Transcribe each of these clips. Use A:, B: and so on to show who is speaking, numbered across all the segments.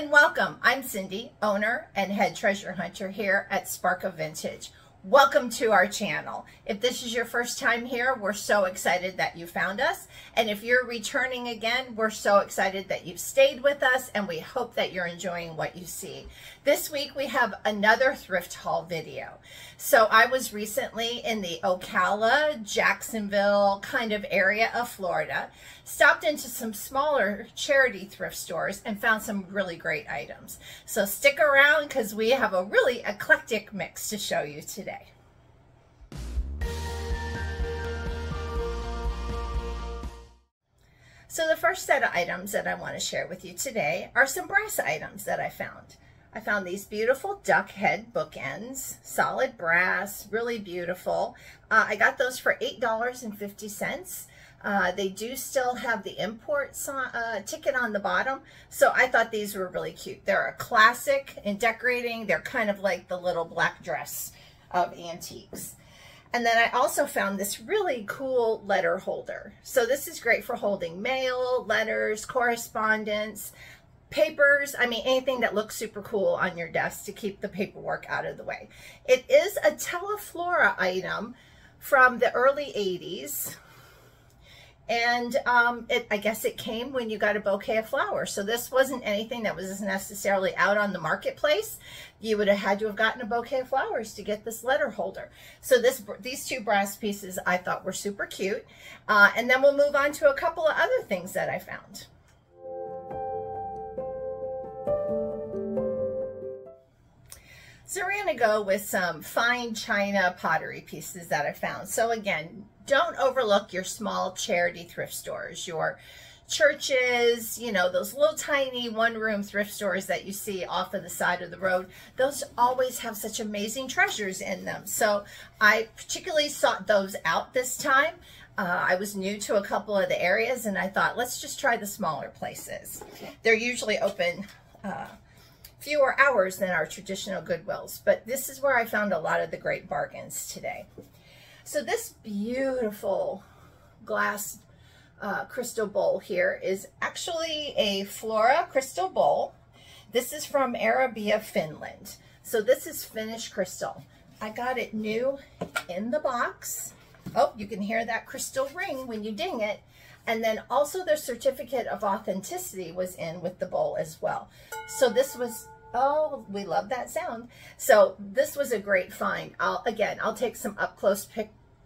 A: and welcome. I'm Cindy, owner and head treasure hunter here at Spark of Vintage. Welcome to our channel. If this is your first time here, we're so excited that you found us. And if you're returning again, we're so excited that you've stayed with us, and we hope that you're enjoying what you see. This week we have another thrift haul video. So I was recently in the Ocala, Jacksonville kind of area of Florida, stopped into some smaller charity thrift stores and found some really great items. So stick around because we have a really eclectic mix to show you today. So the first set of items that I want to share with you today are some brass items that I found. I found these beautiful duck head bookends, solid brass, really beautiful. I got those for $8.50. They do still have the import ticket on the bottom, so I thought these were really cute. They're a classic in decorating. They're kind of like the little black dress of antiques. And then I also found this really cool letter holder. So this is great for holding mail, letters, correspondence, papers. I mean, anything that looks super cool on your desk to keep the paperwork out of the way. It is a Teleflora item from the early 80s. And I guess it came when you got a bouquet of flowers. So this wasn't anything that was necessarily out on the marketplace. You would have had to have gotten a bouquet of flowers to get this letter holder. So these two brass pieces I thought were super cute. And then we'll move on to a couple of other things that I found. So we're going to go with some fine china pottery pieces that I found. So again, don't overlook your small charity thrift stores, your churches, you know, those little tiny one-room thrift stores that you see off of the side of the road. Those always have such amazing treasures in them. So I particularly sought those out this time. I was new to a couple of the areas, and I thought, let's just try the smaller places. They're usually open fewer hours than our traditional Goodwills, but this is where I found a lot of the great bargains today. So this beautiful glass crystal bowl here is actually a Flora crystal bowl. This is from Arabia, Finland. So this is finished crystal. I got it new in the box. Oh, you can hear that crystal ring when you ding it. And then also the certificate of authenticity was in with the bowl as well. So this was, oh, we love that sound. So this was a great find. I'll take some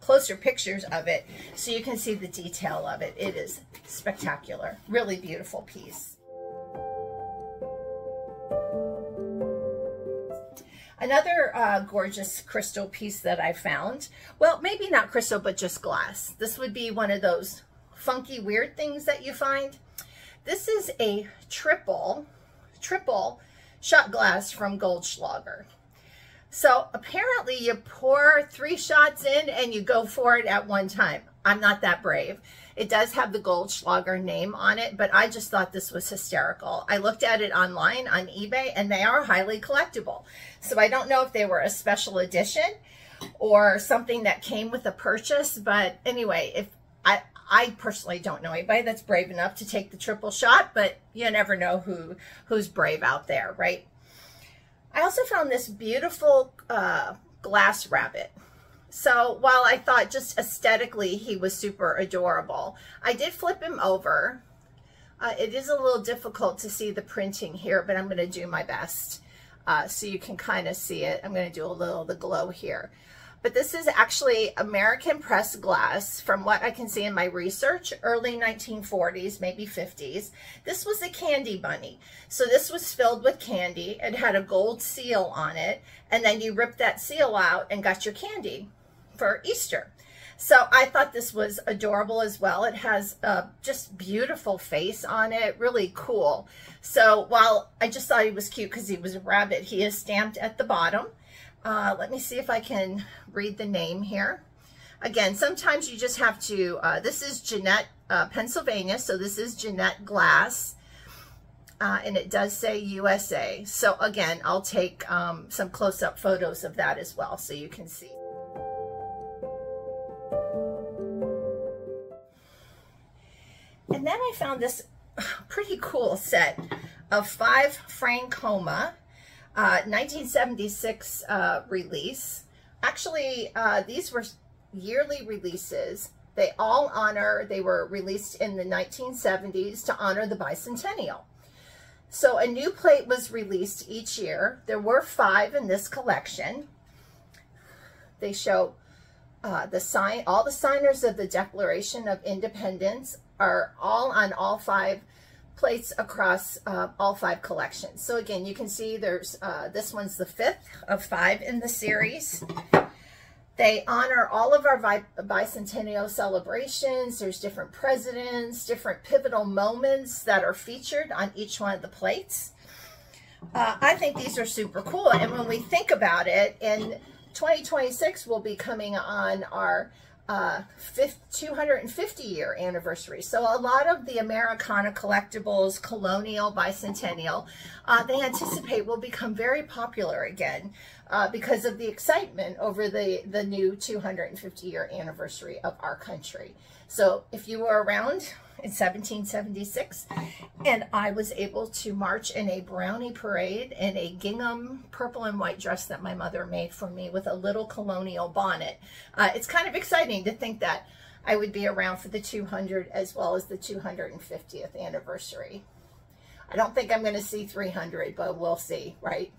A: closer pictures of it so you can see the detail of it. It is spectacular. Really beautiful piece. Another gorgeous crystal piece that I found, well, maybe not crystal, but just glass. This would be one of those funky, weird things that you find. This is a triple shot glass from Goldschlager. So apparently you pour 3 shots in and you go for it at one time. I'm not that brave. It does have the Goldschlager name on it, but I just thought this was hysterical. I looked at it online on eBay and they are highly collectible. So I don't know if they were a special edition or something that came with a purchase, but anyway, if I personally don't know anybody that's brave enough to take the triple shot, but you never know who's brave out there, right? I also found this beautiful glass rabbit. So while I thought just aesthetically he was super adorable, I did flip him over. It is a little difficult to see the printing here, but I'm going to do my best so you can kind of see it. I'm going to do a little of the glow here. But this is actually American pressed glass from what I can see in my research, early 1940s, maybe 50s. This was a candy bunny. So this was filled with candy. It had a gold seal on it. And then you ripped that seal out and got your candy for Easter. So I thought this was adorable as well. It has a just beautiful face on it, really cool. So while I just thought he was cute because he was a rabbit, he is stamped at the bottom. Let me see if I can read the name here. Again, sometimes you just have to, this is Jeanette, Pennsylvania, so this is Jeanette Glass, and it does say USA. So again, I'll take some close-up photos of that as well so you can see. And then I found this pretty cool set of 5 Francoma, 1976 release. Actually, these were yearly releases. They were released in the 1970s to honor the bicentennial. So a new plate was released each year. There were 5 in this collection. They show all the signers of the Declaration of Independence are all on all 5 plates across all 5 collections. So again, you can see there's this one's the 5th of 5 in the series. They honor all of our bicentennial celebrations. There's different presidents, different pivotal moments that are featured on each one of the plates. I think these are super cool. And when we think about it, in 2026, we'll be coming on our 250-year anniversary. So a lot of the Americana collectibles, colonial, bicentennial, they anticipate will become very popular again because of the excitement over the new 250-year anniversary of our country. So if you were around in 1776 and I was able to march in a brownie parade in a gingham purple and white dress that my mother made for me with a little colonial bonnet, it's kind of exciting to think that I would be around for the 200 as well as the 250th anniversary. I don't think I'm going to see 300, but we'll see, right?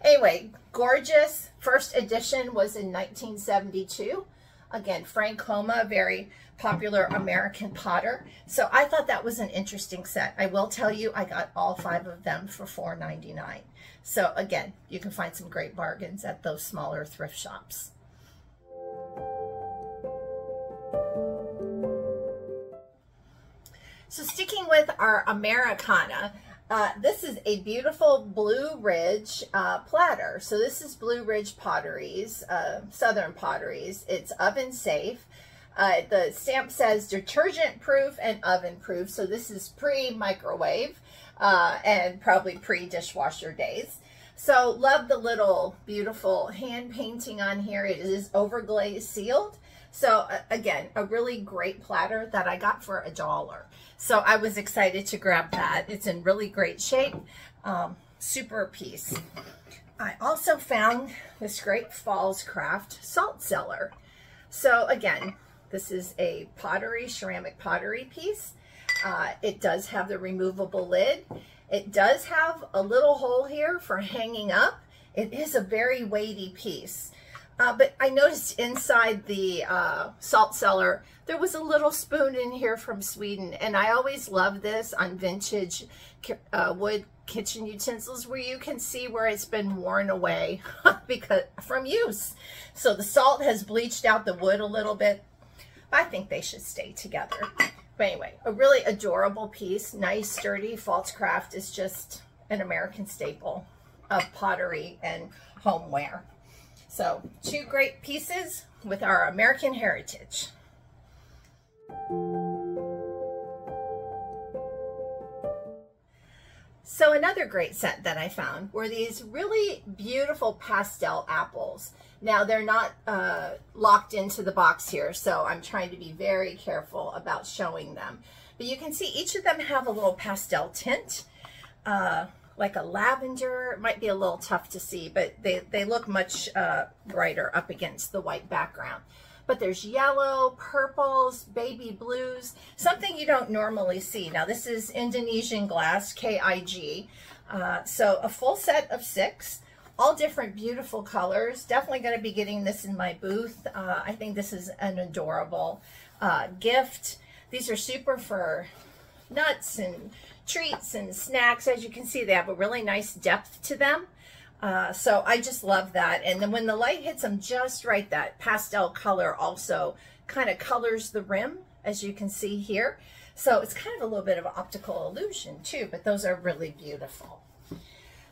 A: Anyway, gorgeous. First edition was in 1972. Again, Francoma, very popular American potter. So I thought that was an interesting set. I will tell you, I got all 5 of them for $4.99. So again, you can find some great bargains at those smaller thrift shops. So sticking with our Americana, this is a beautiful Blue Ridge platter. So this is Blue Ridge Potteries, Southern Potteries. It's oven safe. The stamp says detergent proof and oven proof. So this is pre-microwave and probably pre-dishwasher days. So love the little beautiful hand painting on here. It is overglaze sealed. So again, a really great platter that I got for $1. So I was excited to grab that. It's in really great shape. Super piece. I also found this great Falls Craft salt cellar. So again, this is a pottery, ceramic pottery piece. It does have the removable lid. It does have a little hole here for hanging up. It is a very weighty piece. But I noticed inside the salt cellar, there was a little spoon in here from Sweden. And I always love this on vintage wood kitchen utensils where you can see where it's been worn away because from use. So the salt has bleached out the wood a little bit. I think they should stay together. But anyway, a really adorable piece, nice, sturdy. Falls Craft is just an American staple of pottery and homeware. So 2 great pieces with our American heritage. So another great set that I found were these really beautiful pastel apples. Now they're not locked into the box here, so I'm trying to be very careful about showing them. But you can see each of them have a little pastel tint, like a lavender. It might be a little tough to see, but they look much brighter up against the white background. But there's yellow, purples, baby blues, something you don't normally see. Now this is Indonesian glass, KIG. So a full set of 6, all different beautiful colors. Definitely going to be getting this in my booth. I think this is an adorable gift. These are super for nuts and treats and snacks. As you can see, they have a really nice depth to them. So I just love that. And then when the light hits them just right, that pastel color also kind of colors the rim, as you can see here. So it's kind of a little bit of an optical illusion too, but those are really beautiful.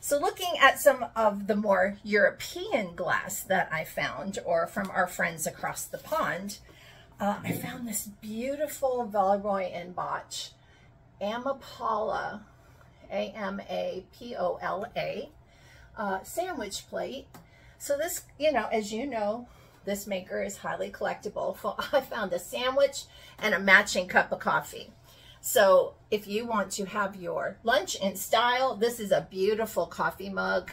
A: So looking at some of the more European glass that I found, or from our friends across the pond, I found this beautiful Villeroy and Boch Amapola, A-M-A-P-O-L-A, sandwich plate. So this, you know, as you know, this maker is highly collectible. I found a sandwich and a matching cup of coffee. So if you want to have your lunch in style, this is a beautiful coffee mug.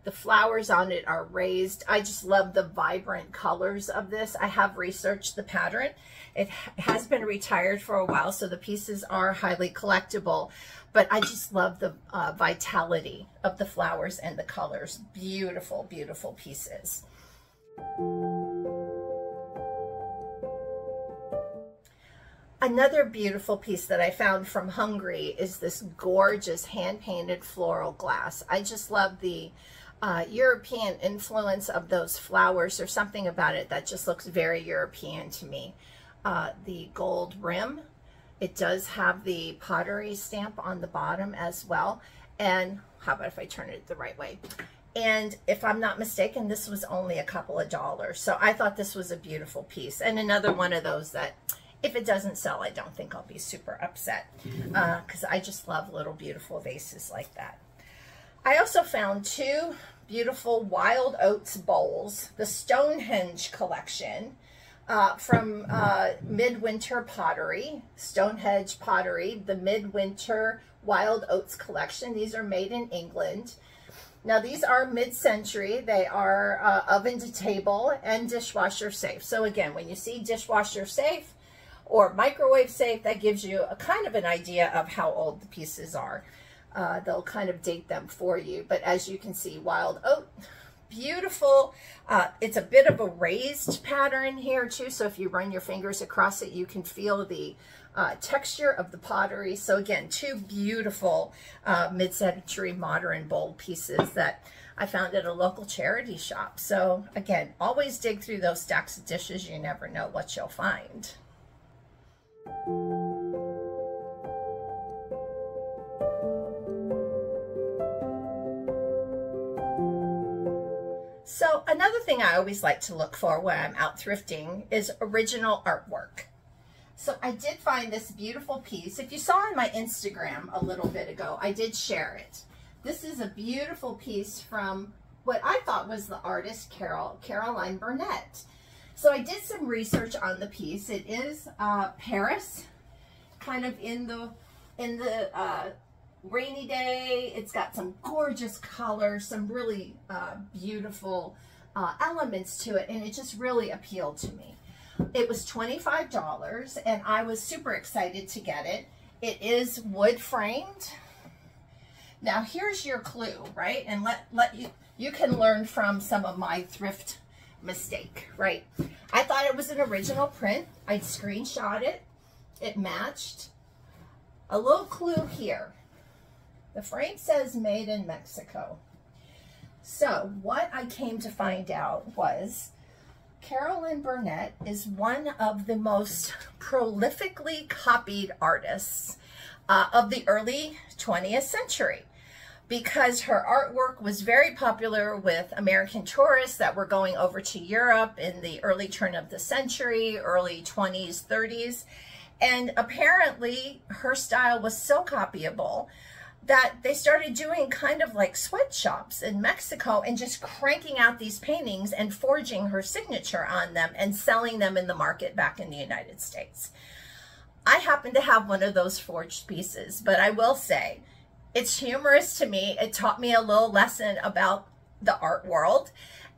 A: The flowers on it are raised. I just love the vibrant colors of this. I have researched the pattern. It has been retired for a while, so the pieces are highly collectible, but I just love the vitality of the flowers and the colors. Beautiful, beautiful pieces. Another beautiful piece that I found from Hungary is this gorgeous hand-painted floral glass. I just love the European influence of those flowers. There's something about it that just looks very European to me. The gold rim, it does have the pottery stamp on the bottom as well. And how about if I turn it the right way? And if I'm not mistaken, this was only a couple of dollars. So I thought this was a beautiful piece, and another one of those that if it doesn't sell, I don't think I'll be super upset, because I just love little beautiful vases like that. I also found two beautiful wild oats bowls, the Stonehenge collection from Midwinter Pottery, Stonehenge Pottery, the Midwinter Wild Oats collection. These are made in England. Now these are mid-century. They are oven to table and dishwasher safe. So again, when you see dishwasher safe or microwave safe, that gives you a kind of an idea of how old the pieces are. They'll kind of date them for you. But as you can see, wild oat, beautiful. It's a bit of a raised pattern here too. So if you run your fingers across it, you can feel the texture of the pottery. So again, two beautiful mid-century modern bowl pieces that I found at a local charity shop. So again, always dig through those stacks of dishes. You never know what you'll find. So another thing I always like to look for when I'm out thrifting is original artwork. So I did find this beautiful piece. If you saw on my Instagram a little bit ago, I did share it. This is a beautiful piece from what I thought was the artist Caroline Burnett. So I did some research on the piece. It is Paris, kind of in the rainy day. It's got some gorgeous colors, some really beautiful elements to it, and it just really appealed to me. It was $25, and I was super excited to get it. It is wood framed. Now here's your clue, right? And you can learn from some of my thrift mistake, right? I thought it was an original print. I'd screenshot it. It matched. A little clue here. The frame says made in Mexico. So what I came to find out was Caroline Burnett is one of the most prolifically copied artists of the early 20th century, because her artwork was very popular with American tourists that were going over to Europe in the early turn of the century, early 20s, 30s. And apparently her style was so copyable that they started doing kind of like sweatshops in Mexico and just cranking out these paintings and forging her signature on them and selling them in the market back in the United States. I happen to have one of those forged pieces, but I will say it's humorous to me. It taught me a little lesson about the art world,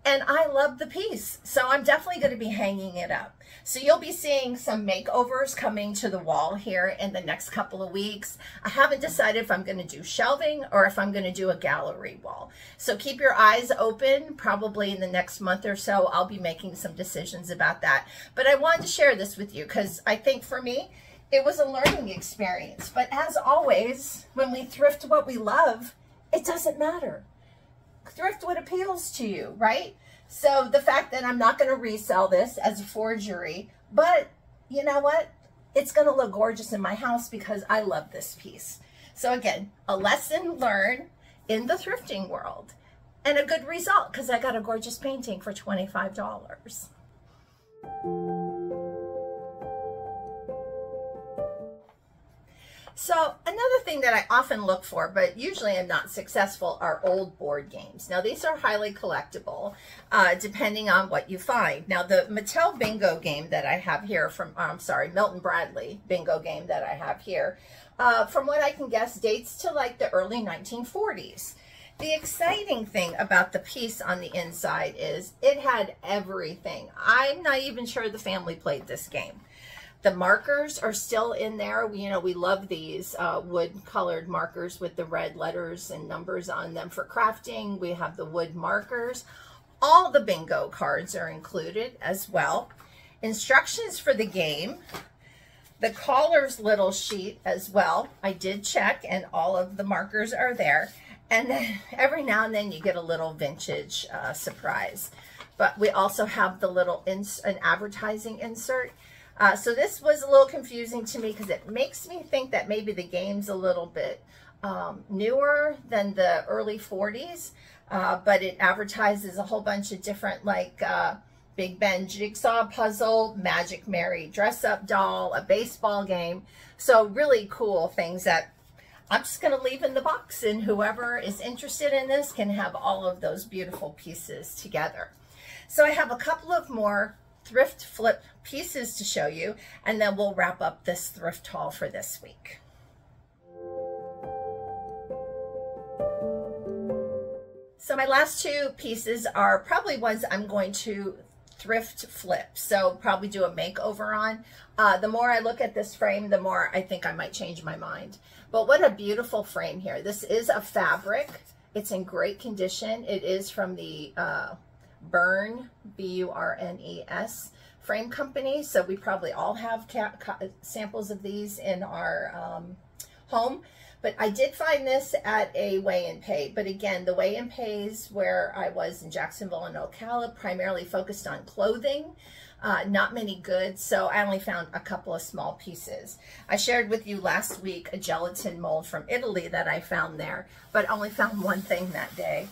A: and I love the piece. So I'm definitely going to be hanging it up. So you'll be seeing some makeovers coming to the wall here in the next couple of weeks. I haven't decided if I'm going to do shelving or if I'm going to do a gallery wall. So keep your eyes open. Probably in the next month or so, I'll be making some decisions about that. But I wanted to share this with you because I think for me, it was a learning experience. But as always, when we thrift what we love, it doesn't matter. Thrift what appeals to you, right? So the fact that I'm not going to resell this as a forgery, but you know what? It's going to look gorgeous in my house because I love this piece. So again, a lesson learned in the thrifting world and a good result because I got a gorgeous painting for $25. So another thing that I often look for, but usually I'm not successful, are old board games. Now these are highly collectible, depending on what you find. Now the Mattel bingo game that I have here from, Milton Bradley bingo game that I have here, from what I can guess, dates to like the early 1940s. The exciting thing about the piece on the inside is it had everything. I'm not even sure the family played this game. The markers are still in there. We love these wood colored markers with the red letters and numbers on them for crafting. We have the wood markers. All the bingo cards are included as well. Instructions for the game. The caller's little sheet as well. I did check and all of the markers are there. And then every now and then you get a little vintage surprise. But we also have the little an advertising insert. So this was a little confusing to me because it makes me think that maybe the game's a little bit newer than the early 40s, but it advertises a whole bunch of different, like Big Ben jigsaw puzzle, Magic Mary dress-up doll, a baseball game. So really cool things that I'm just going to leave in the box, and whoever is interested in this can have all of those beautiful pieces together. So I have a couple of more thrift flip pieces to show you, and then we'll wrap up this thrift haul for this week. So my last two pieces are probably ones I'm going to thrift flip, so probably do a makeover on. The more I look at this frame, the more I think I might change my mind. But what a beautiful frame here. This is a fabric. It's in great condition. It is from the Burn, B-U-R-N-E-S frame company. So we probably all have samples of these in our home. But I did find this at a weigh and pay. But again, the weigh and pays where I was in Jacksonville and Ocala primarily focused on clothing, not many goods. So I only found a couple of small pieces. I shared with you last week a gelatin mold from Italy that I found there, but only found one thing that day.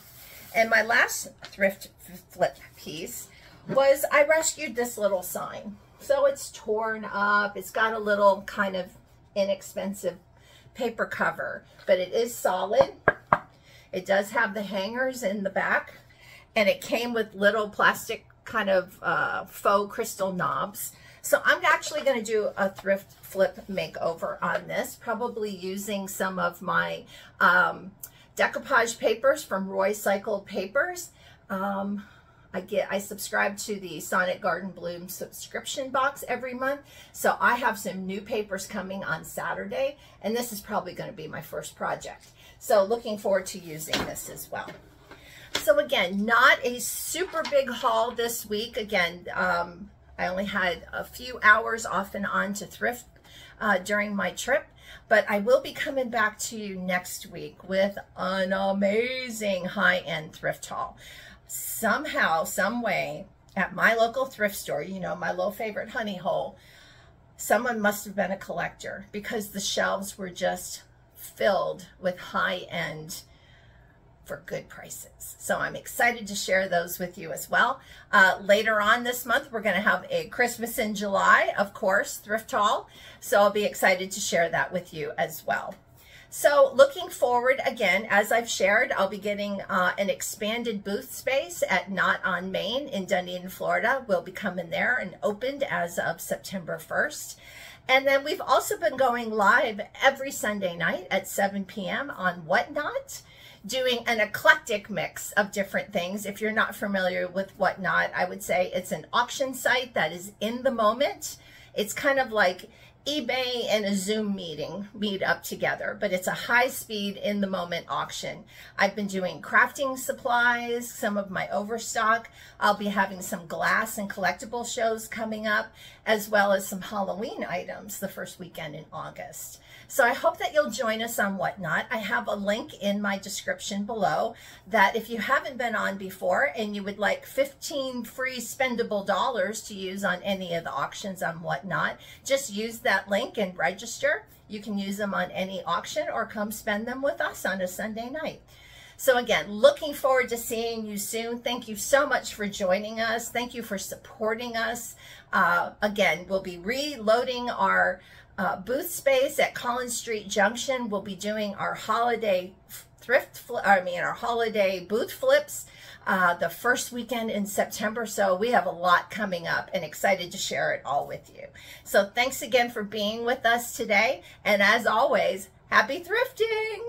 A: And my last thrift flip piece was I rescued this little sign. So it's torn up. It's got a little kind of inexpensive paper cover, but it is solid. It does have the hangers in the back, and it came with little plastic kind of faux crystal knobs. So I'm actually going to do a thrift flip makeover on this, probably using some of my decoupage papers from Roy Cycled Papers. I subscribe to the Sonic Garden Bloom subscription box every month. So I have some new papers coming on Saturday, and this is probably going to be my first project. So looking forward to using this as well. So again, not a super big haul this week. Again, I only had a few hours off and on to thrift during my trip, but I will be coming back to you next week with an amazing high-end thrift haul. Somehow, some way, at my local thrift store, you know, my little favorite honey hole, someone must have been a collector because the shelves were just filled with high-end for good prices. So I'm excited to share those with you as well. Later on this month, we're going to have a Christmas in July, of course, thrift haul. So I'll be excited to share that with you as well. So looking forward, again, as I've shared, I'll be getting an expanded booth space at Not on Main in Dunedin, Florida. We'll be coming there and opened as of September 1st. And then we've also been going live every Sunday night at 7 p.m. on Whatnot, doing an eclectic mix of different things. If you're not familiar with Whatnot, I would say it's an auction site that is in the moment. It's kind of like eBay and a Zoom meet up together, but it's a high-speed, in-the-moment auction. I've been doing crafting supplies, some of my overstock. I'll be having some glass and collectible shows coming up, as well as some Halloween items the first weekend in August. So I hope that you'll join us on Whatnot. I have a link in my description below that if you haven't been on before and you would like 15 free spendable dollars to use on any of the auctions on Whatnot, just use that link and register. You can use them on any auction or come spend them with us on a Sunday night. So again, looking forward to seeing you soon. Thank you so much for joining us. Thank you for supporting us. Again, we'll be reloading our booth space at Collins Street Junction. We'll be doing our holiday our holiday booth flips the first weekend in September. So we have a lot coming up and excited to share it all with you. So thanks again for being with us today. And as always, happy thrifting!